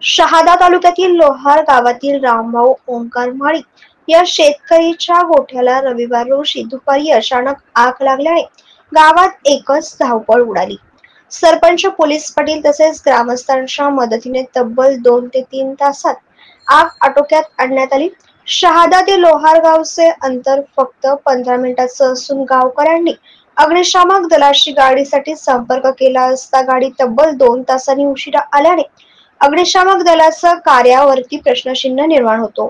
शहादा तालुक्यातील लोहार गावातील रामभाऊ ओंकार माळी या शेतकरीच्या गोठ्याला रविवार रोजी दुपारी अचानक आग लागल्याने गावात एकच धावपळ उडाली. सरपंच, पोलीस पाटील तसेच ग्रामस्थांच्या मदतीने तब्बल 2 ते 3 तासात आग आटोक्यात आणण्यात आली. शहादा ते लोहार गावचे अंतर फक्त 15 मिनिटांचं असून गावकऱ्यांनी अग्निशामक दलाशी गाडीसाठी संपर्क केला असता गाडी तब्बल 2 तासांनी उशिरा आल्याने अग्निशामक दलाचं कार्यावरती प्रश्नचिन्ह निर्माण होतो.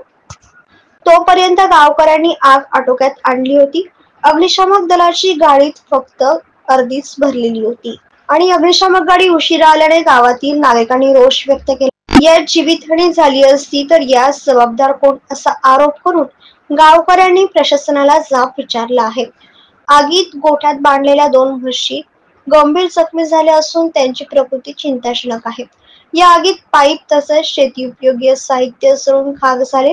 तोपर्यंत गावकऱ्यांनी आग आटोक्यात आणली होती. अग्निशामक दलाची गाडी फक्त अर्धीच भरलेली होती आणि अग्निशामक गाडी उशिरा आल्याने गावातील नागरिकांनी रोष व्यक्त केला. यात जीवितहानी झाली असती तर यास जबाबदार कोण असा आरोप करून गावकऱ्यांनी प्रशासनाला जाब विचारला आहे. आगीत गोठ्यात बांधलेल्या 2 म्हशी गंभीर जखमी झाल्या असून त्यांची प्रकृती चिंताजनक आहे. या आगीत पाईप तसेच शेती उपयोगी साहित्य जळून खाक झाले.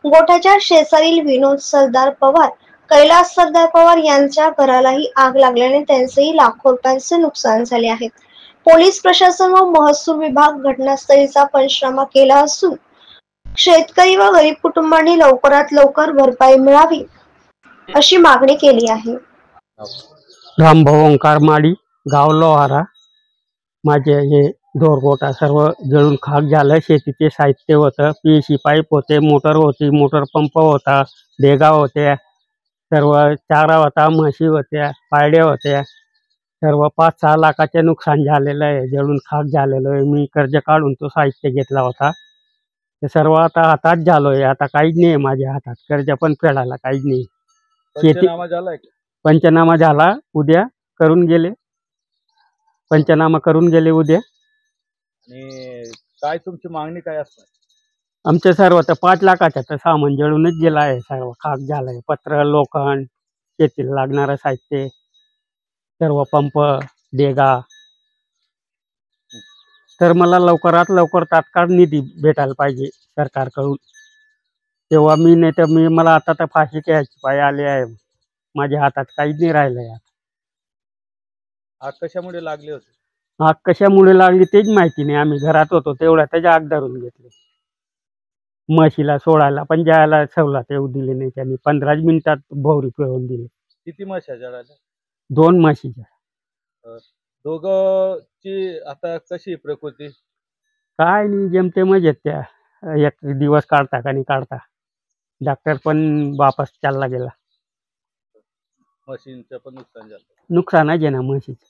गोठ्याच्या शेजारील विनोद सरदार पवार, कैलास सरदार पवार यांच्या घरालाही आग लागल्याने त्यांचेही लाखो रुपयांचे नुकसान झाले आहे. पोलीस प्रशासन व महसूल विभाग घटनास्थळीचा पंचनामा केला असून शेतकरी व गरीब कुटुंबांनी लवकरात लवकर भरपाई मिळावी अशी मागणी केली आहे. रामभाऊ ओंकार माळी, गाव लोहारा. माझे हे दोरगोटा सर्व जळून खाक झालं. शेतीचे साहित्य होतं, पीएसी पाईप होते, मोटर होती, मोटर पंप होता, देगा होत्या, सर्व चारा होता, म्हशी होत्या, पायड्या होत्या. सर्व 5-6 लाखाचे नुकसान झालेलं आहे, जळून खाक झालेलं आहे. मी कर्ज काढून तो साहित्य घेतला होता. ते सर्व आता हातात झालोय. आता काहीच नाही माझ्या हातात, कर्ज पण फेडायला काहीच नाही. शेती पंचनामा झाला, उद्या करून गेले. पंचनामा करून गेले उद्या. आणि काय तुमची मागणी काय असणार? आमचं सर्व तर 5 लाखाचं तर सामान जळूनच गेलं आहे. सर्व खाक झालंय. पत्र, लोखंड, शेतीला लागणारं साहित्य, सर्व पंप, देगा. तर मला लवकरात लवकर तात्काळ निधी भेटायला पाहिजे सरकारकडून. तेव्हा नाही तर मला आता तर फाशी घ्यायची पाय आली आहे. माझ्या हातात काहीच नाही राहिलंय. आग कशामुळे लागली होती? आग कशामुळे लागली तेच माहिती नाही. आम्ही घरात होतो तेवढ्यातच आग धरून घेतली. म्हशीला सोडायला पण जायला सवलत येऊ दिली नाही त्यांनी. 15 मिनिटात भोवरी पिळून दिली. किती म्हशी जळाल्या? 2 म्हशीच्या. दोघंची आता कशी प्रकृती? काय नाही, जेमते मजेत त्या. एक दिवस काढता का नाही काढता. डॉक्टर पण वापस चालला गेला. म्हशींचं पण नुकसान झालं? नुकसानच आहे ना म्हशीचं.